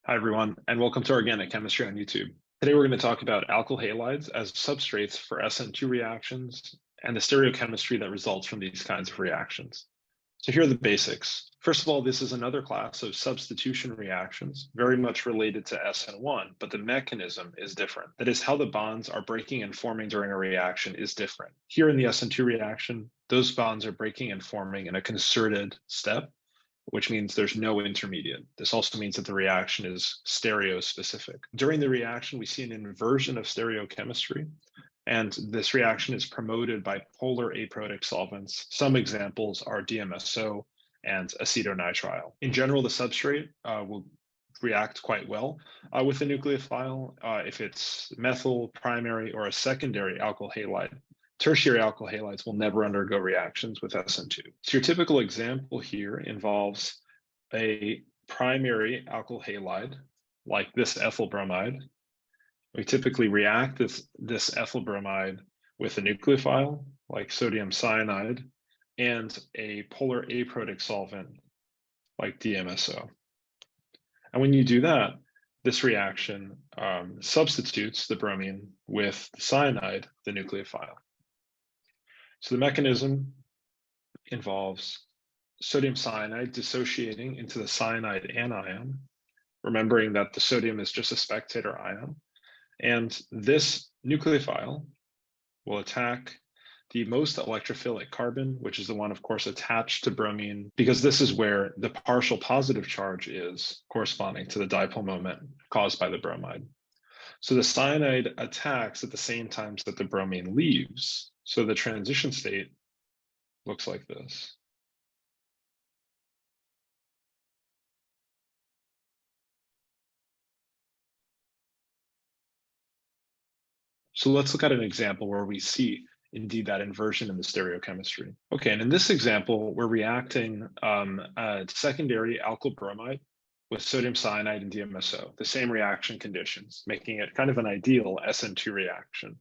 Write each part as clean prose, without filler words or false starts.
Hi, everyone, and welcome to Organic Chemistry on YouTube. Today, we're going to talk about alkyl halides as substrates for SN2 reactions and the stereochemistry that results from these kinds of reactions. So here are the basics. First of all, this is another class of substitution reactions, very much related to SN1, but the mechanism is different. That is, how the bonds are breaking and forming during a reaction is different. Here in the SN2 reaction, those bonds are breaking and forming in a concerted step, which means there's no intermediate. This also means that the reaction is stereospecific. During the reaction, we see an inversion of stereochemistry, and this reaction is promoted by polar aprotic solvents. Some examples are DMSO and acetonitrile. In general, the substrate will react quite well with the nucleophile if it's methyl, primary, or a secondary alkyl halide. Tertiary alkyl halides will never undergo reactions with SN2. So your typical example here involves a primary alkyl halide, like this ethyl bromide. We typically react this ethyl bromide with a nucleophile, like sodium cyanide, and a polar aprotic solvent, like DMSO. And when you do that, this reaction substitutes the bromine with the cyanide, the nucleophile. So the mechanism involves sodium cyanide dissociating into the cyanide anion, remembering that the sodium is just a spectator ion. And this nucleophile will attack the most electrophilic carbon, which is the one, of course, attached to bromine, because this is where the partial positive charge is corresponding to the dipole moment caused by the bromide. So the cyanide attacks at the same time that the bromine leaves. So the transition state looks like this. So let's look at an example where we see indeed that inversion in the stereochemistry. Okay, and in this example, we're reacting a secondary alkyl bromide with sodium cyanide and DMSO, the same reaction conditions, making it kind of an ideal SN2 reaction.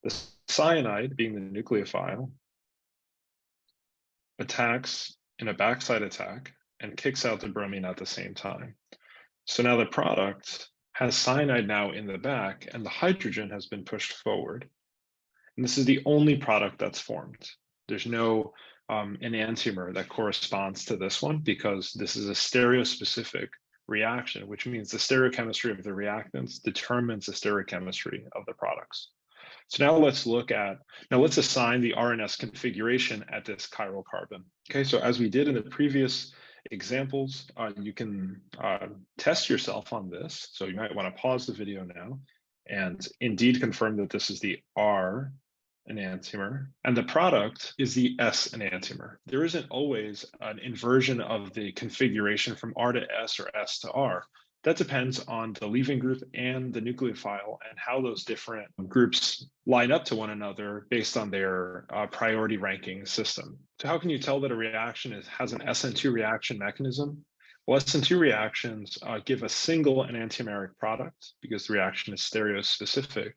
The cyanide, being the nucleophile, attacks in a backside attack and kicks out the bromine at the same time. So now the product has cyanide now in the back and the hydrogen has been pushed forward. And this is the only product that's formed. There's no enantiomer that corresponds to this one because this is a stereospecific reaction, which means the stereochemistry of the reactants determines the stereochemistry of the products. So now let's assign the RNS configuration at this chiral carbon. Okay, so as we did in the previous examples, you can test yourself on this. So you might want to pause the video now and indeed confirm that this is the R enantiomer and the product is the S enantiomer. There isn't always an inversion of the configuration from R to S or S to R. That depends on the leaving group and the nucleophile and how those different groups line up to one another based on their priority ranking system. So how can you tell that a reaction has an SN2 reaction mechanism? Well, SN2 reactions give a single enantiomeric product because the reaction is stereospecific.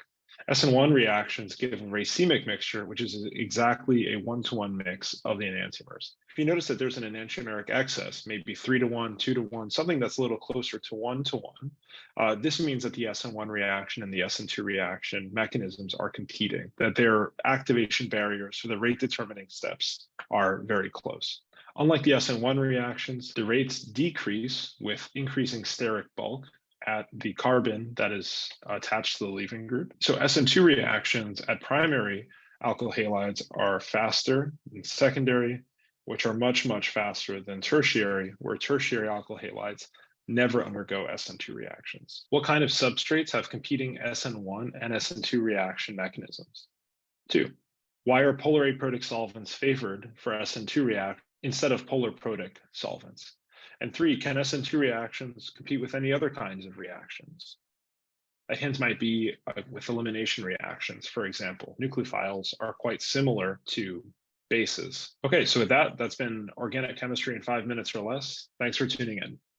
SN1 reactions give a racemic mixture, which is exactly a one-to-one mix of the enantiomers. If you notice that there's an enantiomeric excess, maybe 3-to-1, 2-to-1, something that's a little closer to 1-to-1, this means that the SN1 reaction and the SN2 reaction mechanisms are competing, that their activation barriers for the rate determining steps are very close. Unlike the SN1 reactions, the rates decrease with increasing steric bulk at the carbon that is attached to the leaving group. So SN2 reactions at primary alkyl halides are faster than secondary, which are much, much faster than tertiary, where tertiary alkyl halides never undergo SN2 reactions. What kind of substrates have competing SN1 and SN2 reaction mechanisms? 2, why are polar aprotic solvents favored for SN2 react instead of polar protic solvents? And 3, can SN2 reactions compete with any other kinds of reactions? A hint might be with elimination reactions, for example. Nucleophiles are quite similar to bases. Okay, so with that, that's been Organic Chemistry in 5 minutes or less. Thanks for tuning in.